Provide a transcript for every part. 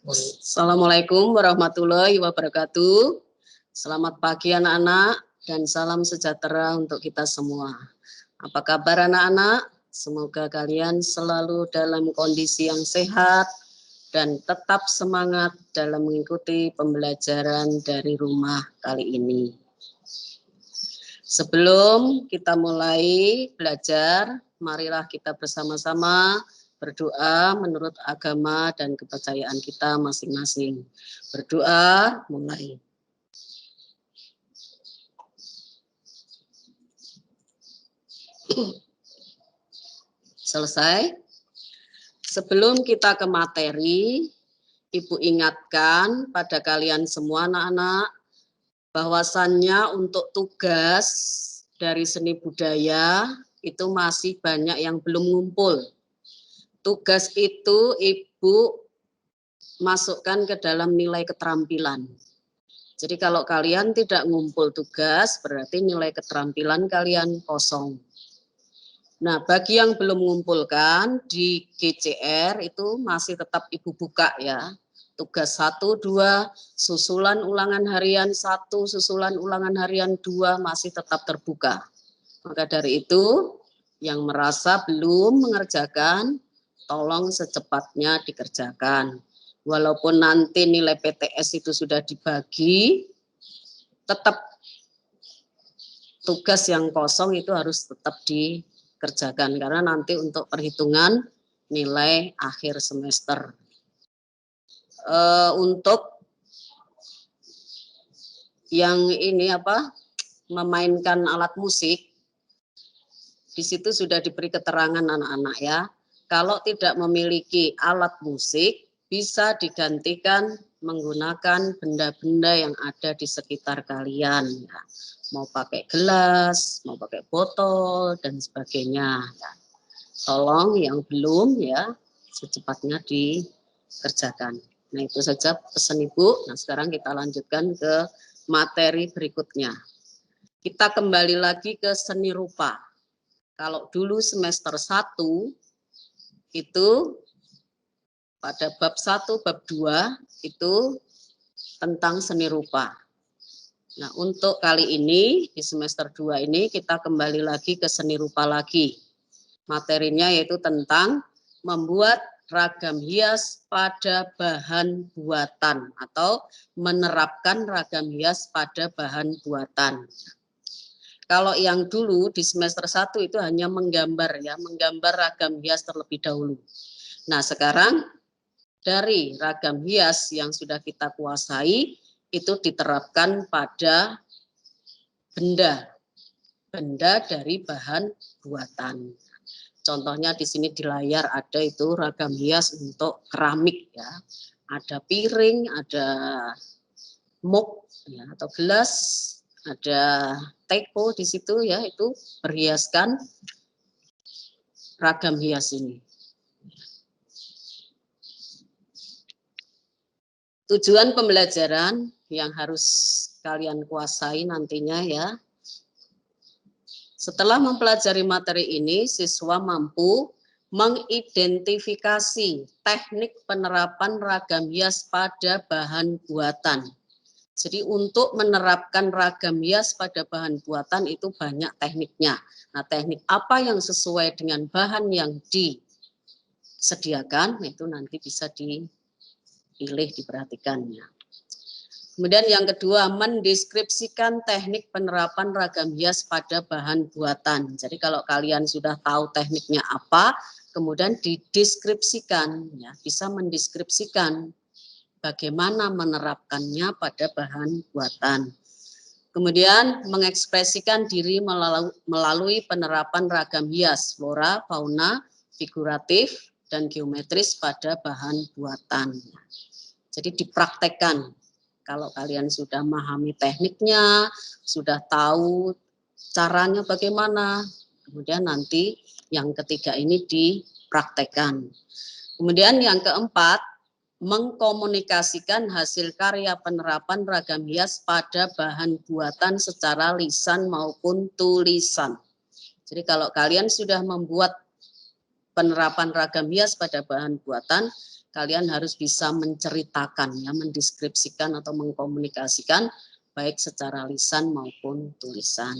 Assalamualaikum warahmatullahi wabarakatuh. Selamat pagi anak-anak dan salam sejahtera untuk kita semua. Apa kabar anak-anak? Semoga kalian selalu dalam kondisi yang sehat dan tetap semangat dalam mengikuti pembelajaran dari rumah kali ini. Sebelum kita mulai belajar, marilah kita bersama-sama berdoa menurut agama dan kepercayaan kita masing-masing. Berdoa, mulai. Selesai. Sebelum kita ke materi, Ibu ingatkan pada kalian semua anak-anak, bahwasannya untuk tugas dari seni budaya itu masih banyak yang belum ngumpul. Tugas itu Ibu masukkan ke dalam nilai keterampilan. Jadi kalau kalian tidak ngumpul tugas, berarti nilai keterampilan kalian kosong. Nah, bagi yang belum mengumpulkan di GCR itu masih tetap Ibu buka ya. Tugas 1, 2, susulan ulangan harian 1, susulan ulangan harian 2 masih tetap terbuka. Maka dari itu, yang merasa belum mengerjakan, tolong secepatnya dikerjakan. Walaupun nanti nilai PTS itu sudah dibagi, tetap tugas yang kosong itu harus tetap dikerjakan. Karena nanti untuk perhitungan nilai akhir semester. Untuk yang ini memainkan alat musik, di situ sudah diberi keterangan anak-anak ya. Kalau tidak memiliki alat musik, bisa digantikan menggunakan benda-benda yang ada di sekitar kalian. Ya. Mau pakai gelas, mau pakai botol, dan sebagainya. Ya. Tolong yang belum ya, secepatnya dikerjakan. Nah itu saja pesan Ibu. Nah sekarang kita lanjutkan ke materi berikutnya. Kita kembali lagi ke seni rupa. Kalau dulu semester 1 itu pada bab 1, bab 2 itu tentang seni rupa. Nah, untuk kali ini di semester 2 ini kita kembali lagi ke seni rupa lagi. Materinya yaitu tentang membuat ragam hias pada bahan buatan atau menerapkan ragam hias pada bahan buatan. Kalau yang dulu di semester 1 itu hanya menggambar ya, menggambar ragam hias terlebih dahulu. Nah, sekarang dari ragam hias yang sudah kita kuasai itu diterapkan pada benda dari bahan buatan. Contohnya di sini di layar ada itu ragam hias untuk keramik ya. Ada piring, ada mug ya, atau gelas, ada teko di situ ya, itu berhiaskan ragam hias ini. Tujuan pembelajaran yang harus kalian kuasai nantinya ya. Setelah mempelajari materi ini, siswa mampu mengidentifikasi teknik penerapan ragam hias pada bahan buatan. Jadi untuk menerapkan ragam hias pada bahan buatan itu banyak tekniknya. Nah, teknik apa yang sesuai dengan bahan yang disediakan itu nanti bisa dipilih, diperhatikannya. Kemudian yang kedua, mendeskripsikan teknik penerapan ragam hias pada bahan buatan. Jadi kalau kalian sudah tahu tekniknya apa, kemudian dideskripsikan, ya, bisa mendeskripsikan bagaimana menerapkannya pada bahan buatan. Kemudian mengekspresikan diri melalui penerapan ragam hias, flora, fauna, figuratif, dan geometris pada bahan buatan. Jadi dipraktekkan. Kalau kalian sudah memahami tekniknya, sudah tahu caranya bagaimana, kemudian nanti yang ketiga ini dipraktekkan. Kemudian yang keempat, mengkomunikasikan hasil karya penerapan ragam hias pada bahan buatan secara lisan maupun tulisan. Jadi kalau kalian sudah membuat penerapan ragam hias pada bahan buatan, kalian harus bisa menceritakan, ya, mendeskripsikan atau mengkomunikasikan baik secara lisan maupun tulisan.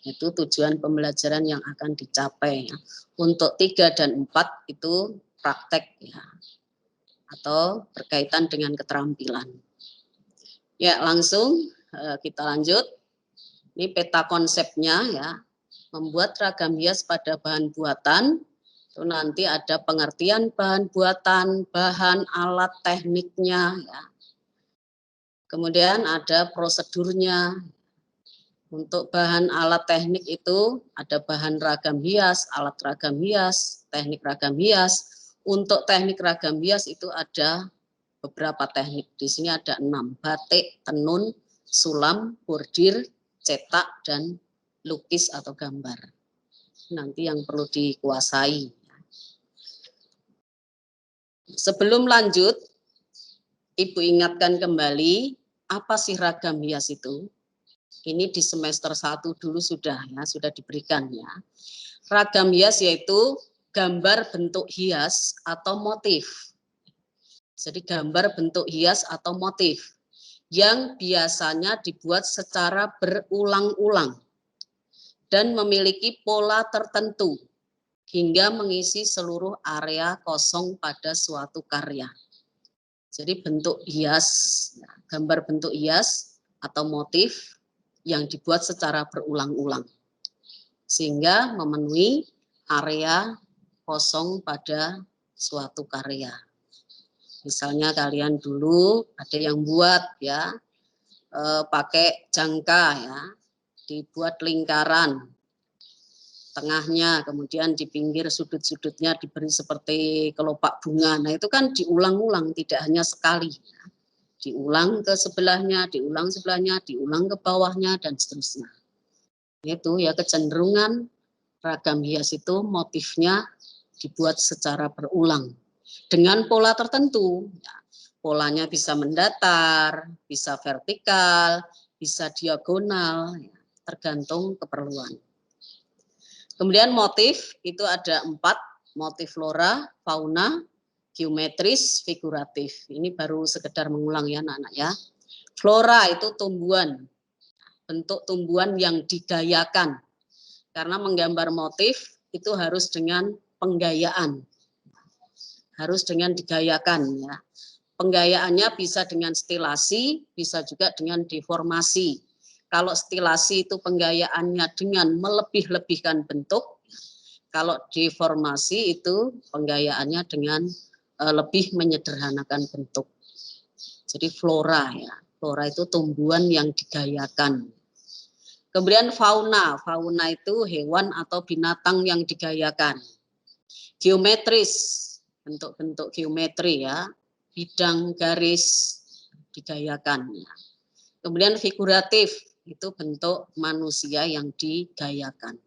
Itu tujuan pembelajaran yang akan dicapai. Ya. Untuk 3 dan 4 itu praktek, ya, atau berkaitan dengan keterampilan. Ya, langsung kita lanjut. Ini peta konsepnya, ya. Membuat ragam hias pada bahan buatan. Itu nanti ada pengertian bahan buatan, bahan, alat, tekniknya, ya. Kemudian ada prosedurnya. Untuk bahan alat teknik itu ada bahan ragam hias, alat ragam hias, teknik ragam hias. Untuk teknik ragam hias itu ada beberapa teknik. Di sini ada 6, batik, tenun, sulam, bordir, cetak, dan lukis atau gambar. Nanti yang perlu dikuasai. Sebelum lanjut, Ibu ingatkan kembali, apa sih ragam hias itu? Ini di semester 1 dulu sudah, ya, sudah diberikan, ya. Ragam hias yaitu gambar bentuk hias atau motif. Jadi gambar bentuk hias atau motif yang biasanya dibuat secara berulang-ulang dan memiliki pola tertentu hingga mengisi seluruh area kosong pada suatu karya. Jadi bentuk hias, gambar bentuk hias atau motif yang dibuat secara berulang-ulang sehingga memenuhi area kosong pada suatu karya. Misalnya kalian dulu ada yang buat, ya, pakai jangka, ya, dibuat lingkaran tengahnya, kemudian di pinggir sudut-sudutnya diberi seperti kelopak bunga. Nah, itu kan diulang-ulang, tidak hanya sekali. Diulang ke sebelahnya, diulang sebelahnya, diulang ke bawahnya, dan seterusnya. Itu, ya, kecenderungan ragam hias itu motifnya dibuat secara berulang dengan pola tertentu. Ya, polanya bisa mendatar, bisa vertikal, bisa diagonal, ya, tergantung keperluan. Kemudian motif itu ada 4, motif flora, fauna, geometris, figuratif. Ini baru sekedar mengulang, ya, anak-anak, ya. Flora itu tumbuhan, bentuk tumbuhan yang digayakan. Karena menggambar motif itu harus dengan penggayaan. Harus dengan digayakan, ya. Penggayaannya bisa dengan stilasi, bisa juga dengan deformasi. Kalau stilasi itu penggayaannya dengan melebih-lebihkan bentuk, kalau deformasi itu penggayaannya dengan lebih menyederhanakan bentuk. Jadi flora, ya, flora itu tumbuhan yang digayakan. Kemudian fauna, fauna itu hewan atau binatang yang digayakan. Geometris, bentuk-bentuk geometri, ya, bidang garis digayakan, ya. Kemudian figuratif, itu bentuk manusia yang digayakan.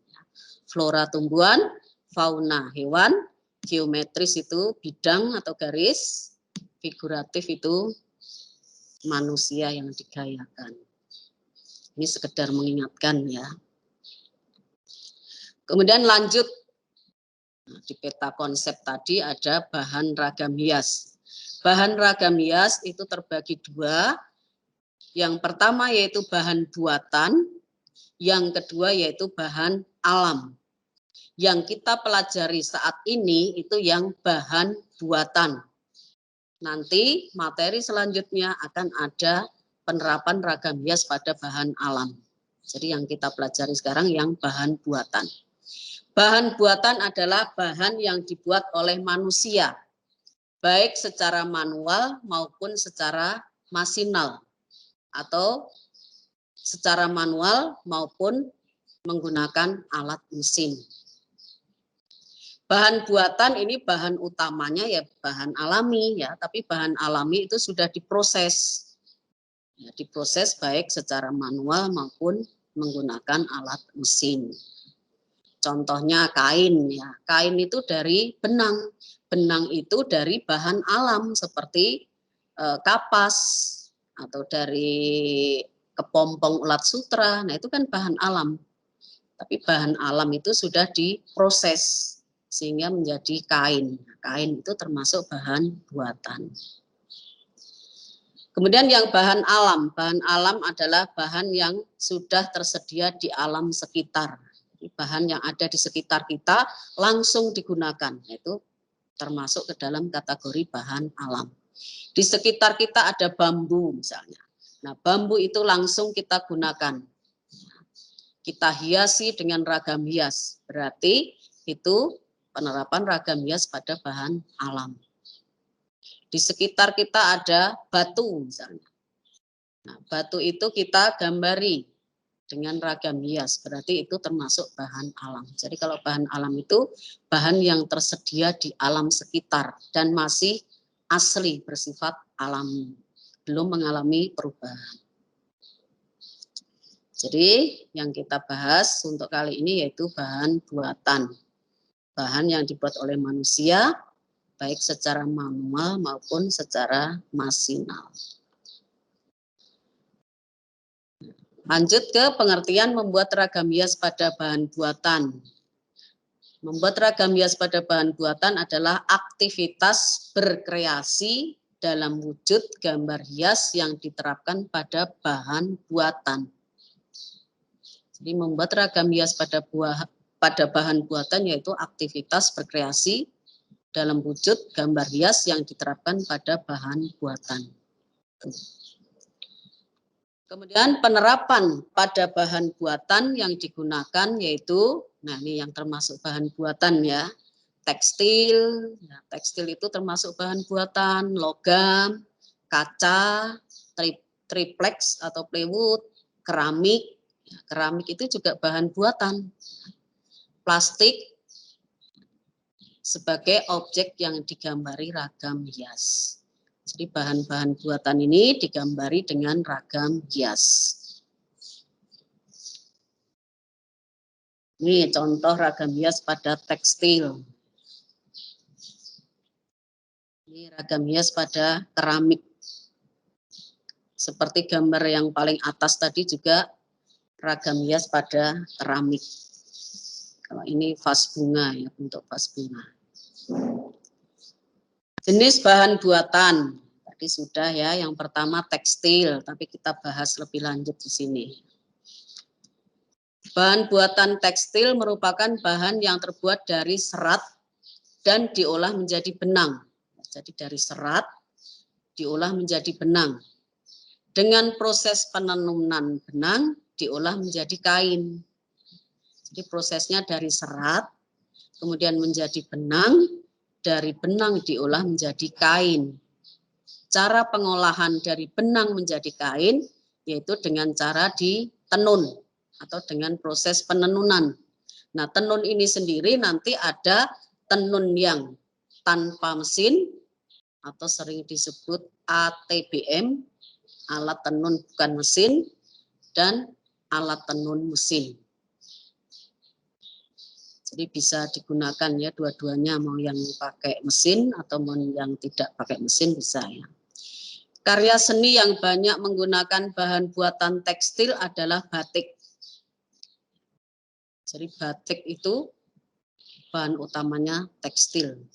Flora tumbuhan, fauna hewan, geometris itu bidang atau garis, figuratif itu manusia yang digayakan. Ini sekedar mengingatkan, ya. Kemudian lanjut, di peta konsep tadi ada bahan ragam hias. Bahan ragam hias itu terbagi 2. Yang pertama yaitu bahan buatan, yang kedua yaitu bahan alam. Yang kita pelajari saat ini itu yang bahan buatan. Nanti materi selanjutnya akan ada penerapan ragam hias pada bahan alam. Jadi yang kita pelajari sekarang yang bahan buatan. Bahan buatan adalah bahan yang dibuat oleh manusia, baik secara manual maupun secara masinal, atau secara manual maupun menggunakan alat mesin. Bahan buatan ini bahan utamanya ya bahan alami, ya, tapi bahan alami itu sudah diproses. Ya, diproses baik secara manual maupun menggunakan alat mesin. Contohnya kain, ya. Kain itu dari benang. Benang itu dari bahan alam seperti kapas atau dari kepompong ulat sutra. Nah, itu kan bahan alam. Tapi bahan alam itu sudah diproses. sehingga menjadi kain. Kain itu termasuk bahan buatan. Kemudian yang bahan alam adalah bahan yang sudah tersedia di alam sekitar. Bahan yang ada di sekitar kita langsung digunakan, itu termasuk ke dalam kategori bahan alam. Di sekitar kita ada bambu misalnya. Nah, bambu itu langsung kita gunakan. Kita hiasi dengan ragam hias. Berarti itu penerapan ragam hias pada bahan alam. Di sekitar kita ada batu misalnya. Nah, batu itu kita gambari dengan ragam hias. Berarti itu termasuk bahan alam. Jadi kalau bahan alam itu bahan yang tersedia di alam sekitar dan masih asli, bersifat alami, belum mengalami perubahan. Jadi yang kita bahas untuk kali ini yaitu bahan buatan. Bahan yang dibuat oleh manusia, baik secara manual maupun secara masinal. Lanjut ke pengertian membuat ragam hias pada bahan buatan. Membuat ragam hias pada bahan buatan adalah aktivitas berkreasi dalam wujud gambar hias yang diterapkan pada bahan buatan. Jadi membuat ragam hias pada bahan buatan yaitu aktivitas berkreasi dalam wujud gambar hias yang diterapkan pada bahan buatan. Kemudian penerapan pada bahan buatan yang digunakan yaitu, nah ini yang termasuk bahan buatan ya, tekstil. Nah, tekstil itu termasuk bahan buatan, logam, kaca, triplex atau plywood, keramik. Keramik itu juga bahan buatan. Plastik sebagai objek yang digambari ragam hias. Jadi bahan-bahan buatan ini digambari dengan ragam hias. Ini contoh ragam hias pada tekstil. Ini ragam hias pada keramik. Seperti gambar yang paling atas tadi juga ragam hias pada keramik. Kalau ini vas bunga ya, untuk vas bunga. Jenis bahan buatan. Tadi sudah ya, yang pertama tekstil, tapi kita bahas lebih lanjut di sini. Bahan buatan tekstil merupakan bahan yang terbuat dari serat dan diolah menjadi benang. Jadi dari serat diolah menjadi benang. Dengan proses penenunan benang diolah menjadi kain. Jadi prosesnya dari serat, kemudian menjadi benang, dari benang diolah menjadi kain. Cara pengolahan dari benang menjadi kain yaitu dengan cara ditenun atau dengan proses penenunan. Nah, tenun ini sendiri nanti ada tenun yang tanpa mesin atau sering disebut ATBM, alat tenun bukan mesin, dan alat tenun mesin. Jadi bisa digunakan ya dua-duanya, mau yang pakai mesin atau mau yang tidak pakai mesin bisa ya. Karya seni yang banyak menggunakan bahan buatan tekstil adalah batik. Jadi batik itu bahan utamanya tekstil.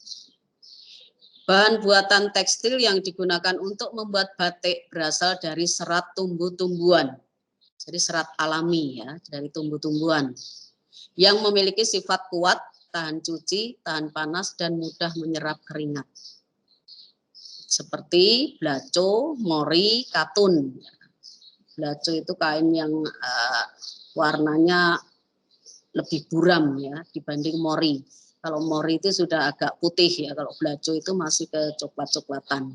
Bahan buatan tekstil yang digunakan untuk membuat batik berasal dari serat tumbuh-tumbuhan. Jadi serat alami ya, dari tumbuh-tumbuhan. Yang memiliki sifat kuat, tahan cuci, tahan panas, dan mudah menyerap keringat. Seperti blaco, mori, katun. Blaco itu kain yang warnanya lebih buram ya dibanding mori. Kalau mori itu sudah agak putih ya, kalau blaco itu masih ke coklat-coklatan.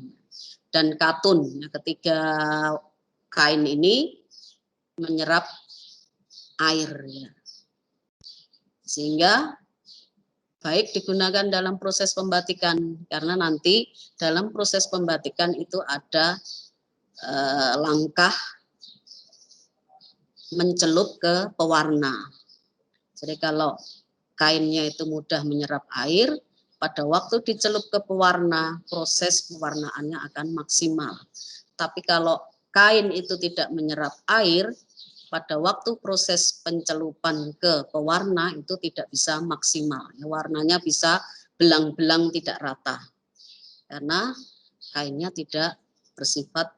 Dan katun, ya, ketiga kain ini menyerap air ya. Sehingga baik digunakan dalam proses pembatikan, karena nanti dalam proses pembatikan itu ada langkah mencelup ke pewarna. Jadi kalau kainnya itu mudah menyerap air, pada waktu dicelup ke pewarna, proses pewarnaannya akan maksimal. Tapi kalau kain itu tidak menyerap air, pada waktu proses pencelupan ke pewarna itu tidak bisa maksimal. Warnanya bisa belang-belang tidak rata. Karena kainnya tidak bersifat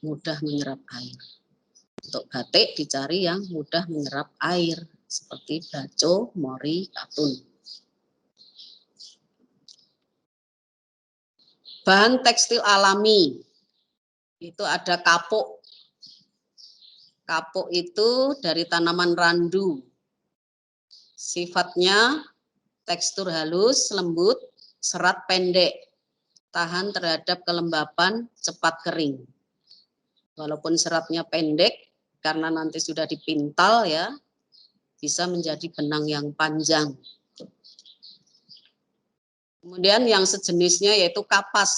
mudah menyerap air. Untuk batik dicari yang mudah menyerap air seperti baco, mori, katun. Bahan tekstil alami itu ada kapuk. Kapuk itu dari tanaman randu. Sifatnya tekstur halus, lembut, serat pendek, tahan terhadap kelembapan, cepat kering. Walaupun seratnya pendek, karena nanti sudah dipintal ya, bisa menjadi benang yang panjang. Kemudian yang sejenisnya yaitu kapas.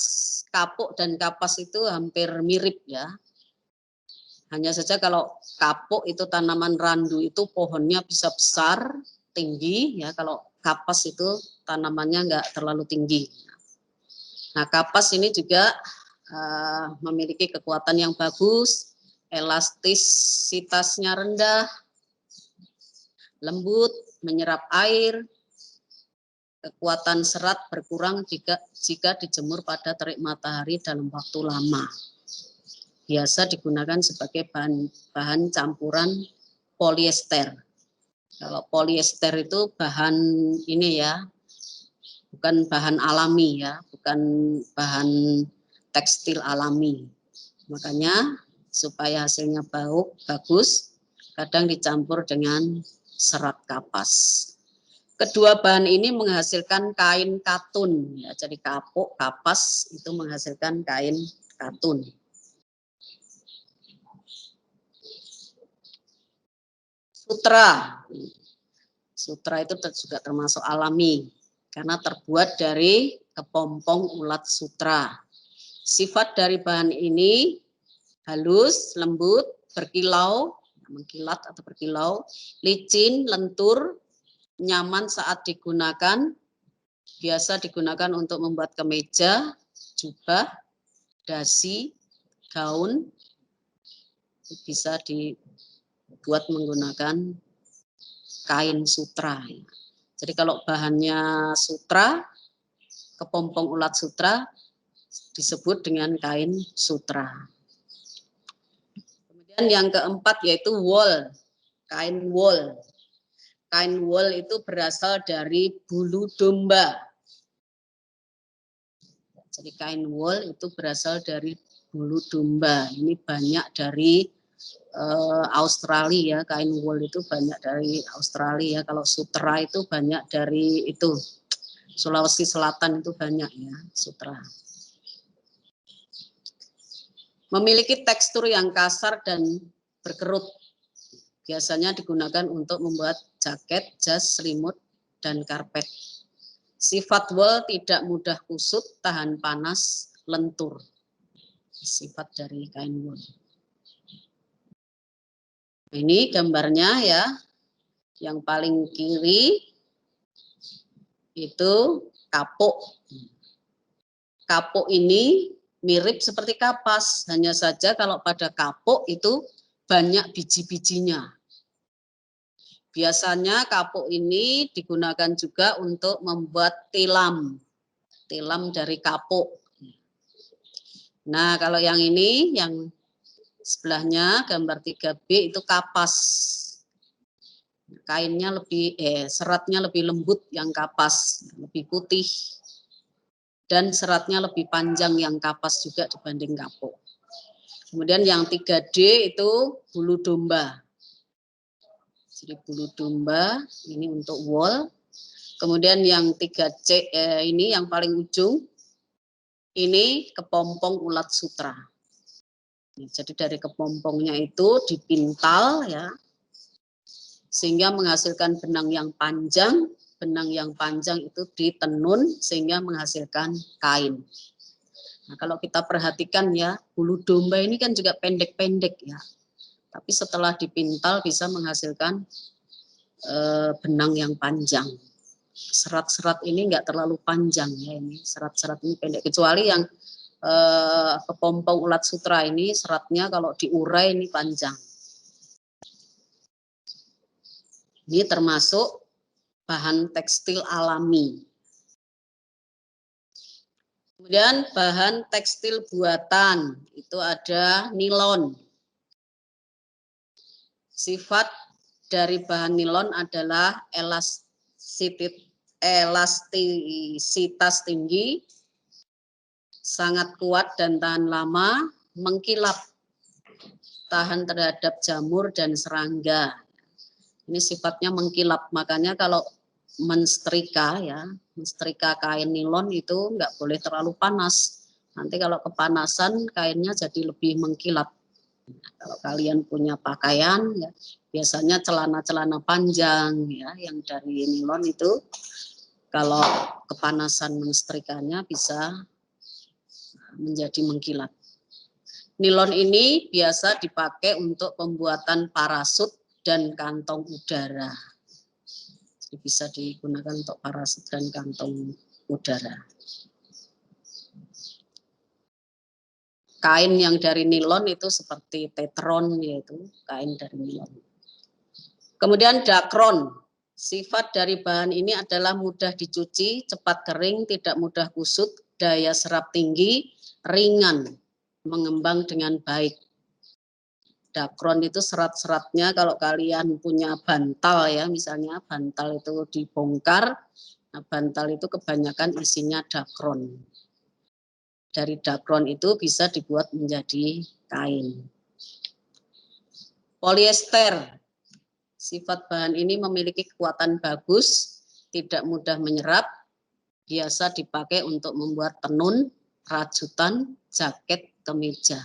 Kapuk dan kapas itu hampir mirip ya. Hanya saja kalau kapuk itu tanaman randu itu pohonnya bisa besar, tinggi ya. Kalau kapas itu tanamannya enggak terlalu tinggi. Nah, kapas ini juga memiliki kekuatan yang bagus, elastisitasnya rendah, lembut, menyerap air, kekuatan serat berkurang jika dijemur pada terik matahari dalam waktu lama. Biasa digunakan sebagai bahan campuran polyester. Kalau polyester itu bahan ini ya, bukan bahan alami ya, bukan bahan tekstil alami. Makanya supaya hasilnya bagus, kadang dicampur dengan serat kapas. Kedua bahan ini menghasilkan kain katun. Ya, jadi kapuk, kapas itu menghasilkan kain katun. Sutra. Sutra itu juga termasuk alami karena terbuat dari kepompong ulat sutra. Sifat dari bahan ini halus, lembut, berkilau, mengkilat atau berkilau, licin, lentur, nyaman saat digunakan. Biasa digunakan untuk membuat kemeja, jubah, dasi, gaun. Bisa dibuat menggunakan kain sutra. Jadi kalau bahannya sutra, kepompong ulat sutra disebut dengan kain sutra. Kemudian yang keempat yaitu wool, kain wool. Kain wool itu berasal dari bulu domba. Jadi kain wool itu berasal dari bulu domba. Ini banyak dari Australia ya, kain wool itu banyak dari Australia. Kalau sutra itu banyak dari itu Sulawesi Selatan itu banyak ya sutra. Memiliki tekstur yang kasar dan berkerut. Biasanya digunakan untuk membuat jaket, jas, selimut, dan karpet. Sifat wool tidak mudah kusut, tahan panas, lentur. Sifat dari kain wool. Ini gambarnya ya, yang paling kiri itu kapuk. Kapuk ini mirip seperti kapas, hanya saja kalau pada kapuk itu banyak biji-bijinya. Biasanya kapuk ini digunakan juga untuk membuat tilam, tilam dari kapuk. Nah, kalau yang ini, yang sebelahnya gambar 3B itu kapas. Kainnya seratnya lebih lembut yang kapas, lebih putih. Dan seratnya lebih panjang yang kapas juga dibanding kapuk. Kemudian yang 3D itu bulu domba. Jadi bulu domba ini untuk wool. Kemudian yang 3C ini yang paling ujung ini kepompong ulat sutra. Jadi dari kepompongnya itu dipintal ya, sehingga menghasilkan benang yang panjang. Benang yang panjang itu ditenun sehingga menghasilkan kain. Nah, kalau kita perhatikan ya, bulu domba ini kan juga pendek-pendek ya. Tapi setelah dipintal bisa menghasilkan benang yang panjang. Serat-serat ini enggak terlalu panjang ya ini. Serat-serat ini pendek, kecuali yang kepompong ulat sutra ini seratnya kalau diurai ini panjang. Ini termasuk bahan tekstil alami. Kemudian bahan tekstil buatan, itu ada nilon. Sifat dari bahan nilon adalah elastisitas tinggi, sangat kuat dan tahan lama, mengkilap, tahan terhadap jamur dan serangga. Ini sifatnya mengkilap, makanya kalau menstrika ya, menstrika kain nilon itu nggak boleh terlalu panas. Nanti kalau kepanasan kainnya jadi lebih mengkilap. Kalau kalian punya pakaian ya, biasanya celana-celana panjang ya yang dari nilon itu kalau kepanasan menstrikanya bisa menjadi mengkilat. Nilon ini biasa dipakai untuk pembuatan parasut dan kantong udara. Jadi bisa digunakan untuk parasut dan kantong udara. Kain yang dari nilon itu seperti tetron, yaitu kain dari nilon. Kemudian dakron. Sifat dari bahan ini adalah mudah dicuci, cepat kering, tidak mudah kusut, daya serap tinggi, ringan, mengembang dengan baik. Dakron itu serat-seratnya kalau kalian punya bantal ya, misalnya bantal itu dibongkar, nah bantal itu kebanyakan isinya dakron. Dari dakron itu bisa dibuat menjadi kain. Polyester. Sifat bahan ini memiliki kekuatan bagus, tidak mudah menyerap, biasa dipakai untuk membuat tenun, rajutan, jaket, kemeja.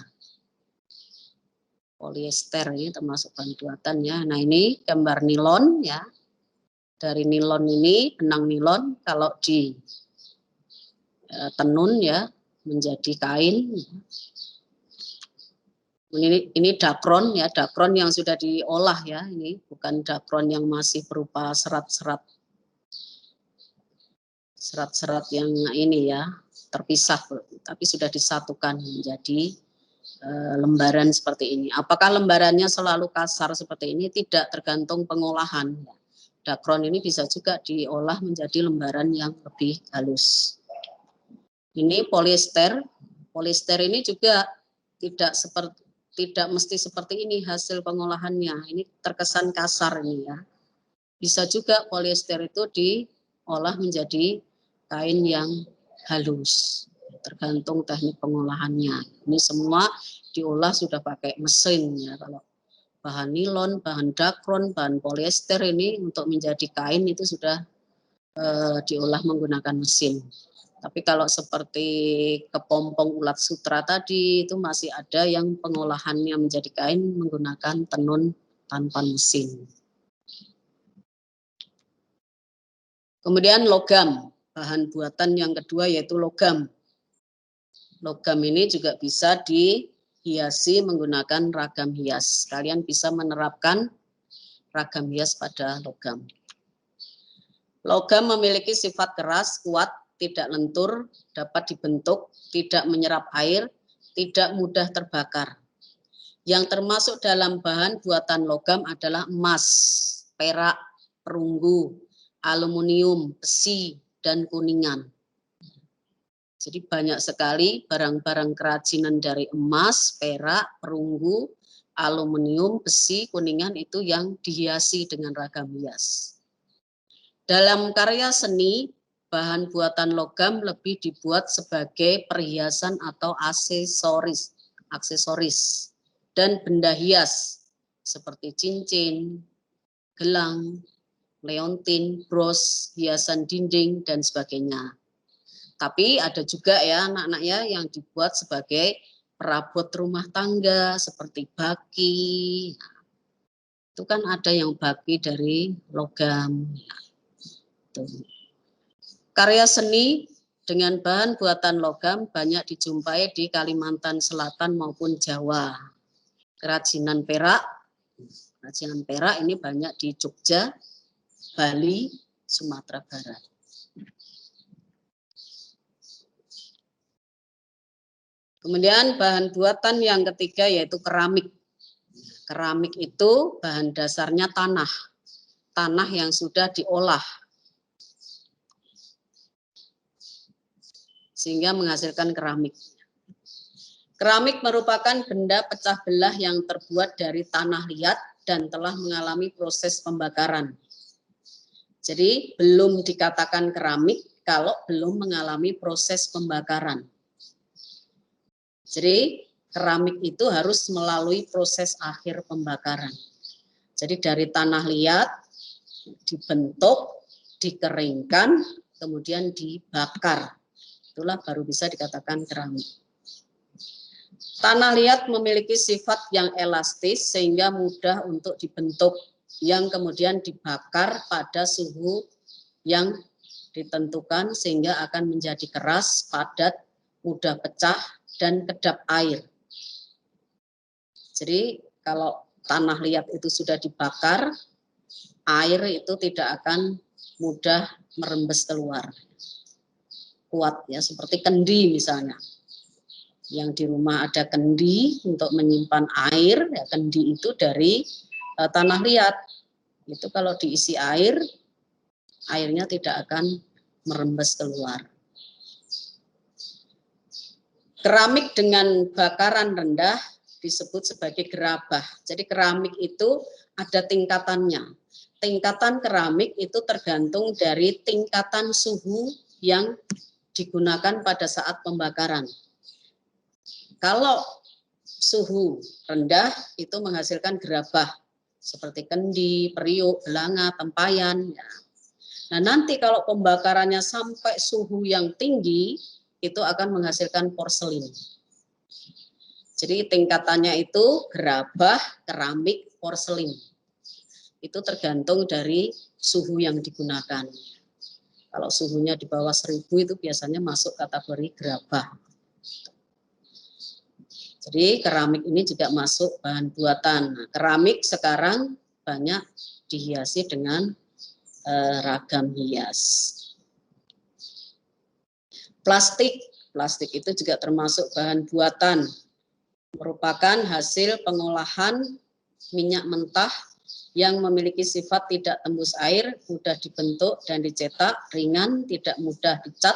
Polyester ini termasuk bahan buatan ya. Nah ini gambar nilon ya. Dari nilon ini, benang nilon kalau di tenun ya menjadi kain. Ini dakron ya, dakron yang sudah diolah ya, ini bukan dakron yang masih berupa serat-serat yang ini ya terpisah, tapi sudah disatukan menjadi lembaran seperti ini. Apakah lembarannya selalu kasar seperti ini? Tidak, tergantung pengolahan. Dakron ini bisa juga diolah menjadi lembaran yang lebih halus. Ini polyester. Polyester ini juga tidak mesti seperti ini hasil pengolahannya. Ini terkesan kasar ini ya. Bisa juga polyester itu diolah menjadi kain yang halus. Tergantung teknik pengolahannya. Ini semua diolah sudah pakai mesin ya. Kalau bahan nilon, bahan dakron, bahan polyester ini untuk menjadi kain itu sudah diolah menggunakan mesin. Tapi kalau seperti kepompong ulat sutra tadi itu masih ada yang pengolahannya menjadi kain menggunakan tenun tanpa mesin. Kemudian logam, bahan buatan yang kedua yaitu logam. Logam ini juga bisa dihiasi menggunakan ragam hias. Kalian bisa menerapkan ragam hias pada logam. Logam memiliki sifat keras, kuat, tidak lentur, dapat dibentuk, tidak menyerap air, tidak mudah terbakar. Yang termasuk dalam bahan buatan logam adalah emas, perak, perunggu, aluminium, besi, dan kuningan. Jadi banyak sekali barang-barang kerajinan dari emas, perak, perunggu, aluminium, besi, kuningan itu yang dihiasi dengan ragam hias. Dalam karya seni, bahan buatan logam lebih dibuat sebagai perhiasan atau aksesoris dan benda hias seperti cincin, gelang, leontin, bros, hiasan dinding, dan sebagainya. Tapi ada juga ya anak-anak ya yang dibuat sebagai perabot rumah tangga seperti baki. Itu kan ada yang baki dari logam. Karya seni dengan bahan buatan logam banyak dijumpai di Kalimantan Selatan maupun Jawa. Kerajinan perak ini banyak di Jogja, Bali, Sumatera Barat. Kemudian bahan buatan yang ketiga yaitu keramik. Keramik itu bahan dasarnya tanah. tanah yang sudah diolah sehingga menghasilkan keramik. Keramik merupakan benda pecah belah yang terbuat dari tanah liat dan telah mengalami proses pembakaran. Jadi belum dikatakan keramik kalau belum mengalami proses pembakaran. Jadi keramik itu harus melalui proses akhir pembakaran. Jadi dari tanah liat dibentuk, dikeringkan, kemudian dibakar. Itulah baru bisa dikatakan keramik. Tanah liat memiliki sifat yang elastis sehingga mudah untuk dibentuk, yang kemudian dibakar pada suhu yang ditentukan sehingga akan menjadi keras, padat, mudah pecah, dan kedap air. Jadi kalau tanah liat itu sudah dibakar, air itu tidak akan mudah merembes keluar. Kuat ya, seperti kendi misalnya. Yang di rumah ada kendi untuk menyimpan air, ya kendi itu dari tanah liat. Itu kalau diisi air, airnya tidak akan merembes keluar. Keramik dengan bakaran rendah disebut sebagai gerabah. Jadi keramik itu ada tingkatannya. Tingkatan keramik itu tergantung dari tingkatan suhu yang digunakan pada saat pembakaran. Kalau suhu rendah itu menghasilkan gerabah seperti kendi, periuk, belanga, tempayan. Ya. Nah nanti kalau pembakarannya sampai suhu yang tinggi itu akan menghasilkan porselin. Jadi tingkatannya itu gerabah, keramik, porselin. Itu tergantung dari suhu yang digunakan. Kalau suhunya di bawah 1000 itu biasanya masuk kategori gerabah. Jadi keramik ini juga masuk bahan buatan. Nah, keramik sekarang banyak dihiasi dengan ragam hias. Plastik itu juga termasuk bahan buatan. Merupakan hasil pengolahan minyak mentah yang memiliki sifat tidak tembus air, mudah dibentuk dan dicetak, ringan, tidak mudah dicat,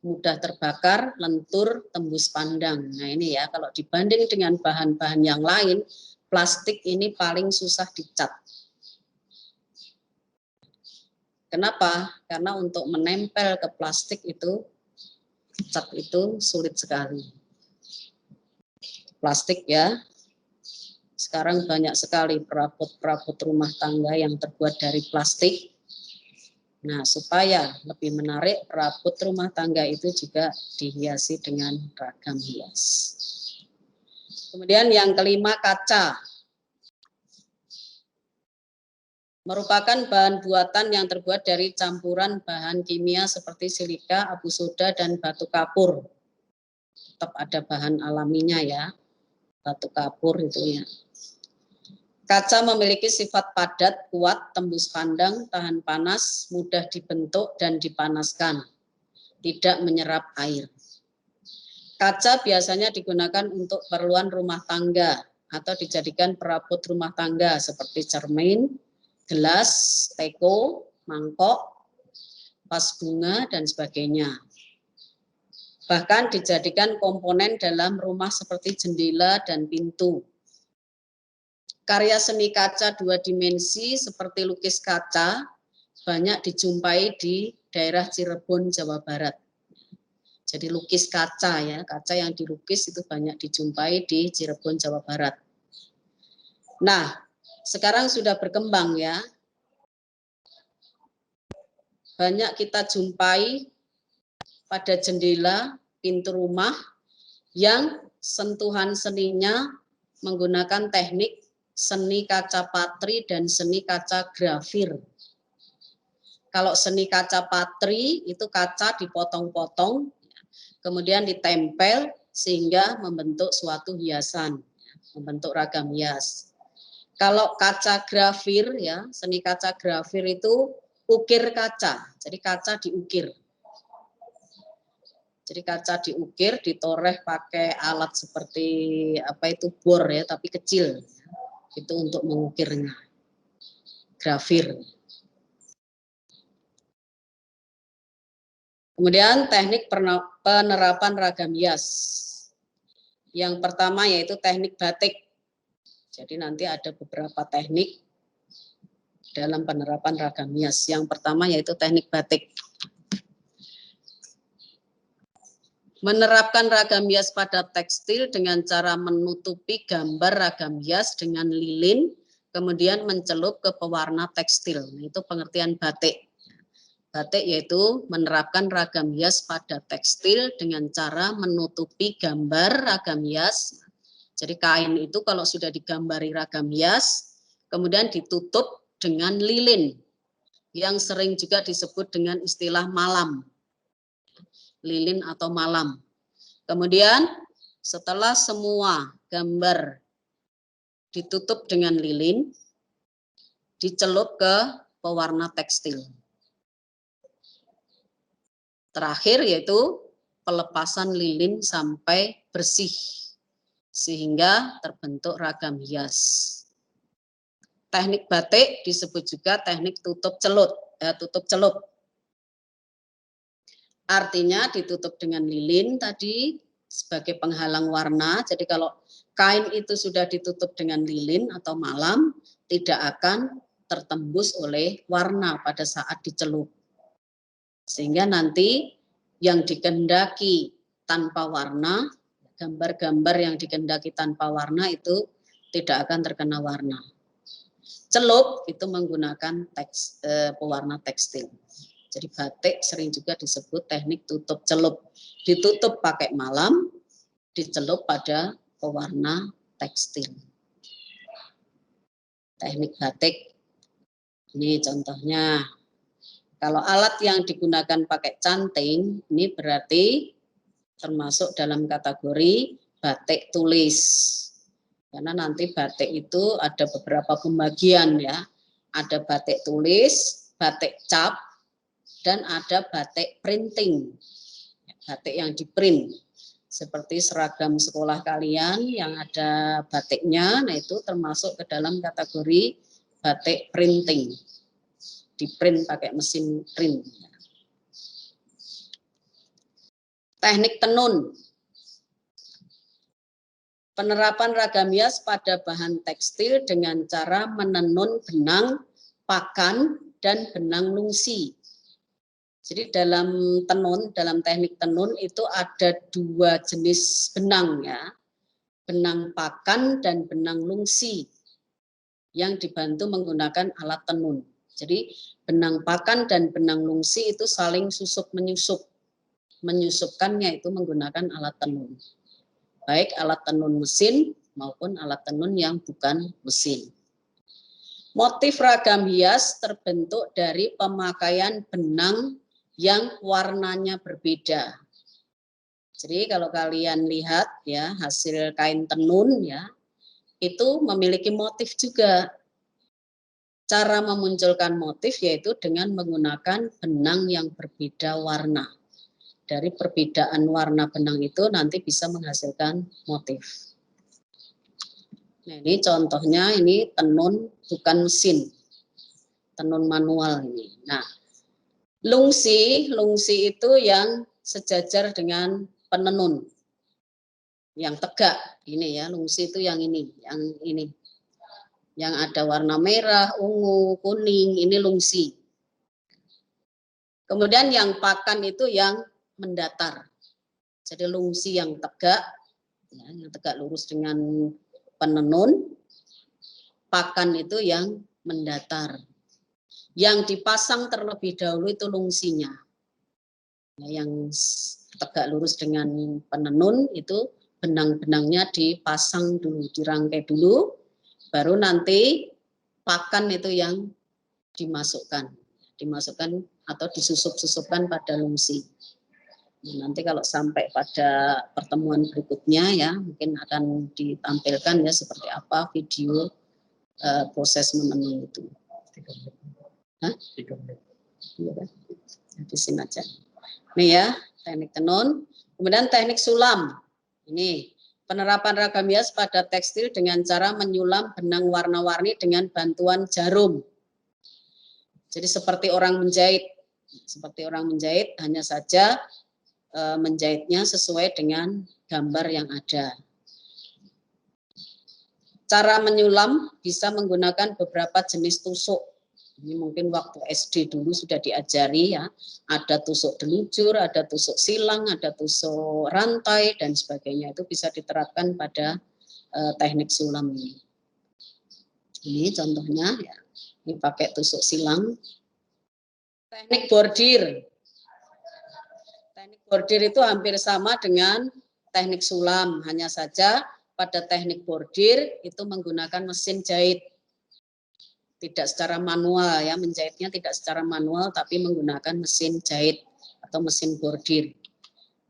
mudah terbakar, lentur, tembus pandang. Nah ini ya, kalau dibanding dengan bahan-bahan yang lain, plastik ini paling susah dicat. Kenapa? Karena untuk menempel ke plastik itu, cat itu sulit sekali. Plastik ya, sekarang banyak sekali perabot-perabot rumah tangga yang terbuat dari plastik. Nah, supaya lebih menarik, perabot rumah tangga itu juga dihiasi dengan ragam hias. Kemudian yang kelima, kaca. Merupakan bahan buatan yang terbuat dari campuran bahan kimia seperti silika, abu soda, dan batu kapur. Tetap ada bahan alaminya ya, batu kapur itu ya. Kaca memiliki sifat padat, kuat, tembus pandang, tahan panas, mudah dibentuk dan dipanaskan, tidak menyerap air. Kaca biasanya digunakan untuk keperluan rumah tangga atau dijadikan perabot rumah tangga seperti cermin, gelas, teko, mangkok, vas bunga, dan sebagainya. Bahkan dijadikan komponen dalam rumah seperti jendela dan pintu. Karya seni kaca 2 dimensi seperti lukis kaca banyak dijumpai di daerah Cirebon, Jawa Barat. Jadi lukis kaca ya, kaca yang dilukis itu banyak dijumpai di Cirebon, Jawa Barat. Nah, sekarang sudah berkembang ya. Banyak kita jumpai pada jendela, pintu rumah yang sentuhan seninya menggunakan teknik seni kaca patri dan seni kaca grafir. Kalau seni kaca patri itu kaca dipotong-potong, kemudian ditempel sehingga membentuk suatu hiasan, membentuk ragam hias. Kalau kaca grafir ya, seni kaca grafir itu ukir kaca, jadi kaca diukir. Jadi kaca diukir, ditoreh pakai alat seperti apa itu bor ya, tapi kecil. Itu untuk mengukirnya. grafir. Kemudian teknik penerapan ragam hias. Yang pertama yaitu teknik batik. Jadi nanti ada beberapa teknik dalam penerapan ragam hias. Yang pertama yaitu teknik batik. Menerapkan ragam hias pada tekstil dengan cara menutupi gambar ragam hias dengan lilin, kemudian mencelup ke pewarna tekstil. Itu pengertian batik. Batik yaitu menerapkan ragam hias pada tekstil dengan cara menutupi gambar ragam hias. Jadi kain itu kalau sudah digambari ragam hias, kemudian ditutup dengan lilin, yang sering juga disebut dengan istilah malam. Lilin atau malam. Kemudian setelah semua gambar ditutup dengan lilin, dicelup ke pewarna tekstil. Terakhir yaitu pelepasan lilin sampai bersih sehingga terbentuk ragam hias. Teknik batik disebut juga teknik tutup celup. Artinya ditutup dengan lilin tadi sebagai penghalang warna. Jadi kalau kain itu sudah ditutup dengan lilin atau malam, tidak akan tertembus oleh warna pada saat dicelup. Sehingga nanti yang dikehendaki tanpa warna, gambar-gambar yang dikehendaki tanpa warna itu tidak akan terkena warna. Celup itu menggunakan pewarna tekstil. Jadi batik sering juga disebut teknik tutup celup. Ditutup pakai malam, dicelup pada pewarna tekstil. Teknik batik, ini contohnya. Kalau alat yang digunakan pakai canting, ini berarti termasuk dalam kategori batik tulis. Karena nanti batik itu ada beberapa pembagian ya. Ada batik tulis, batik cap, dan ada batik printing. Batik yang di-print. Seperti seragam sekolah kalian yang ada batiknya, nah itu termasuk ke dalam kategori batik printing. Di-print pakai mesin print. Teknik tenun. Penerapan ragam hias pada bahan tekstil dengan cara menenun benang, pakan, dan benang lungsi. Jadi dalam tenun, dalam teknik tenun itu ada dua jenis benang ya. Benang pakan dan benang lungsi yang dibantu menggunakan alat tenun. Jadi benang pakan dan benang lungsi itu saling susup-menyusup. Menyusupkannya itu menggunakan alat tenun. Baik alat tenun mesin maupun alat tenun yang bukan mesin. Motif ragam hias terbentuk dari pemakaian benang yang warnanya berbeda. Jadi kalau kalian lihat ya hasil kain tenun ya, itu memiliki motif juga. Cara memunculkan motif yaitu dengan menggunakan benang yang berbeda warna. Dari perbedaan warna benang itu nanti bisa menghasilkan motif. Nah ini contohnya, ini tenun bukan mesin, tenun manual ini. Nah lungsi itu yang sejajar dengan penenun, yang tegak. Ini ya lungsi itu yang ini, yang ada warna merah, ungu, kuning, ini lungsi. Kemudian yang pakan itu yang mendatar. Jadi lungsi yang tegak, ya, yang tegak lurus dengan penenun. Pakan itu yang mendatar. Yang dipasang terlebih dahulu itu lungsinya. Ya, yang tegak lurus dengan penenun itu benang-benangnya dipasang dulu, dirangkai dulu. Baru nanti pakan itu yang dimasukkan atau disusup-susupkan pada lungsi. Nanti kalau sampai pada pertemuan berikutnya ya mungkin akan ditampilkan ya seperti apa video proses menenun itu. 3 menit. Iya kan? Habisin aja. Nih ya teknik tenun. Kemudian teknik sulam. Ini penerapan ragam hias pada tekstil dengan cara menyulam benang warna-warni dengan bantuan jarum. Jadi seperti orang menjahit. Seperti orang menjahit, hanya saja menjahitnya sesuai dengan gambar yang ada. Cara menyulam bisa menggunakan beberapa jenis tusuk. Ini mungkin waktu SD dulu sudah diajari ya. Ada tusuk delujur, ada tusuk silang, ada tusuk rantai dan sebagainya. Itu bisa diterapkan pada teknik sulam ini. Ini contohnya ya. Ini pakai tusuk silang. Teknik bordir. Teknik bordir itu hampir sama dengan teknik sulam, hanya saja pada teknik bordir itu menggunakan mesin jahit. Tidak secara manual ya, menjahitnya tidak secara manual tapi menggunakan mesin jahit atau mesin bordir.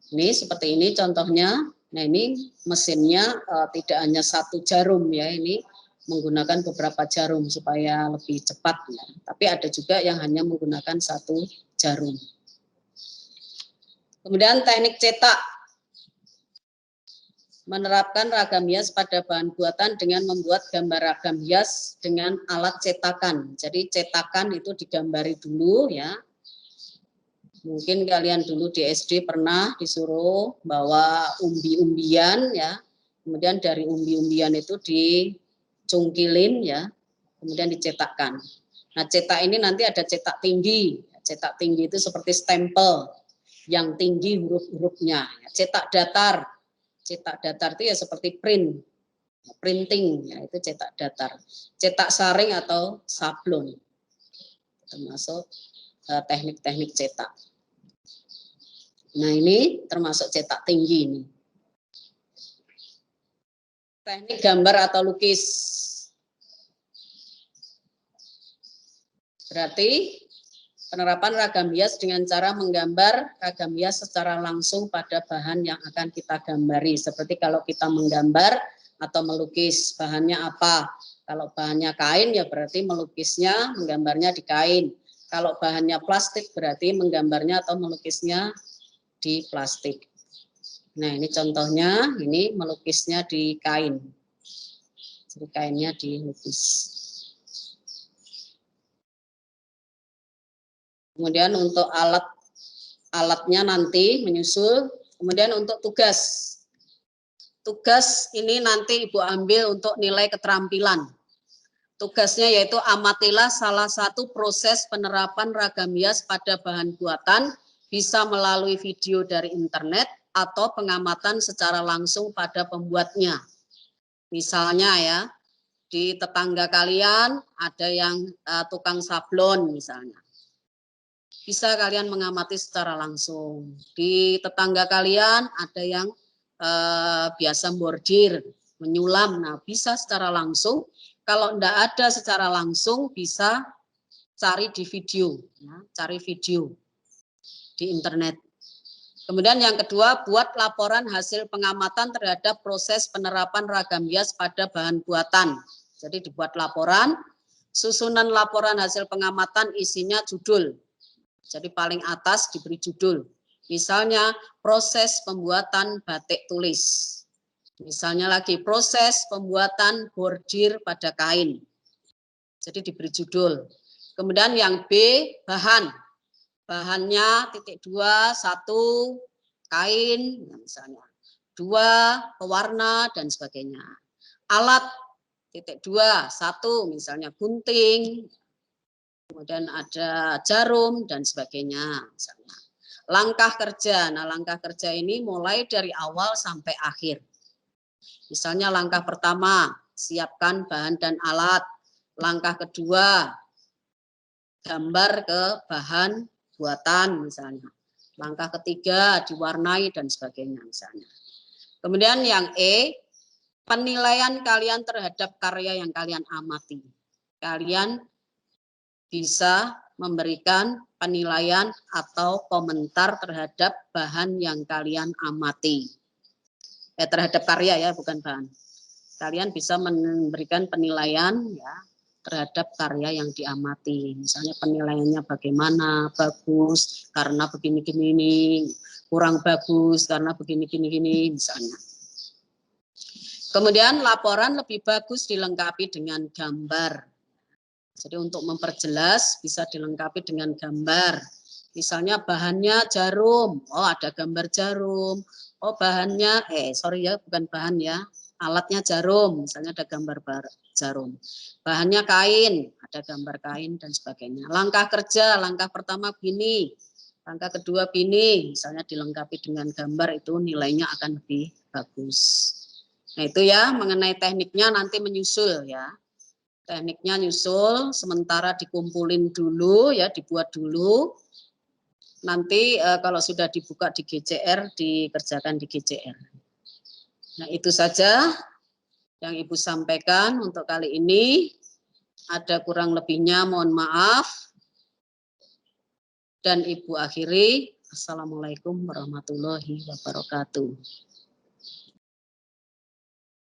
Ini seperti ini contohnya. Nah, ini mesinnya tidak hanya satu jarum ya, ini menggunakan beberapa jarum supaya lebih cepat ya. Tapi ada juga yang hanya menggunakan satu jarum. Kemudian teknik cetak. Menerapkan ragam hias pada bahan buatan dengan membuat gambar ragam hias dengan alat cetakan. Jadi cetakan itu digambari dulu ya. Mungkin kalian dulu di SD pernah disuruh bawa umbi-umbian ya. Kemudian dari umbi-umbian itu dicungkilin ya. Kemudian dicetakkan. Nah, cetak ini nanti ada cetak tinggi. Cetak tinggi itu seperti stempel yang tinggi huruf-hurufnya. Cetak datar. Cetak datar itu ya seperti printing, ya itu cetak datar. Cetak saring atau sablon, termasuk teknik-teknik cetak. Nah ini termasuk cetak tinggi ini. Teknik gambar atau lukis. Berarti penerapan ragam hias dengan cara menggambar ragam hias secara langsung pada bahan yang akan kita gambari. Seperti kalau kita menggambar atau melukis, bahannya apa? Kalau bahannya kain ya berarti melukisnya, menggambarnya di kain. Kalau bahannya plastik berarti menggambarnya atau melukisnya di plastik. Nah ini contohnya, ini melukisnya di kain. Jadi kainnya dilukis. Kemudian untuk alatnya nanti menyusul. Kemudian untuk tugas. Tugas ini nanti Ibu ambil untuk nilai keterampilan. Tugasnya yaitu amatilah salah satu proses penerapan ragam hias pada bahan buatan bisa melalui video dari internet atau pengamatan secara langsung pada pembuatnya. Misalnya ya, di tetangga kalian ada yang tukang sablon misalnya. Bisa kalian mengamati secara langsung. Di tetangga kalian ada yang biasa bordir, menyulam. Nah, bisa secara langsung. Kalau tidak ada secara langsung, bisa cari di video, ya, cari video di internet. Kemudian yang kedua, buat laporan hasil pengamatan terhadap proses penerapan ragam hias pada bahan buatan. Jadi dibuat laporan, susunan laporan hasil pengamatan isinya judul. Jadi paling atas diberi judul. Misalnya proses pembuatan batik tulis. Misalnya lagi proses pembuatan bordir pada kain. Jadi diberi judul. Kemudian yang B, bahan. Bahannya titik 2, 1 kain misalnya. 2 pewarna dan sebagainya. Alat titik 2, 1 misalnya gunting. Kemudian ada jarum dan sebagainya misalnya. Langkah kerja. Nah, langkah kerja ini mulai dari awal sampai akhir. Misalnya langkah pertama, siapkan bahan dan alat. Langkah kedua, gambar ke bahan buatan misalnya. Langkah ketiga, diwarnai dan sebagainya misalnya. Kemudian yang E, penilaian kalian terhadap karya yang kalian amati. Kalian bisa memberikan penilaian atau komentar terhadap bahan yang kalian amati. Terhadap karya ya, bukan bahan. Kalian bisa memberikan penilaian ya terhadap karya yang diamati. Misalnya penilaiannya bagaimana, bagus karena begini-gini, kurang bagus karena begini-gini misalnya. Kemudian laporan lebih bagus dilengkapi dengan gambar. Jadi untuk memperjelas bisa dilengkapi dengan gambar. Misalnya bahannya jarum, oh ada gambar jarum. Oh bahannya, sorry ya bukan bahan ya, alatnya jarum, misalnya ada gambar jarum. Bahannya kain, ada gambar kain dan sebagainya. Langkah kerja, langkah pertama begini, langkah kedua begini, misalnya dilengkapi dengan gambar itu nilainya akan lebih bagus. Nah itu ya mengenai tekniknya nanti menyusul ya. Tekniknya nyusul, sementara dikumpulin dulu ya, dibuat dulu. Nanti kalau sudah dibuka di GCR, dikerjakan di GCR. Nah itu saja yang Ibu sampaikan untuk kali ini. Ada kurang lebihnya mohon maaf. Dan Ibu akhiri, Assalamualaikum warahmatullahi wabarakatuh.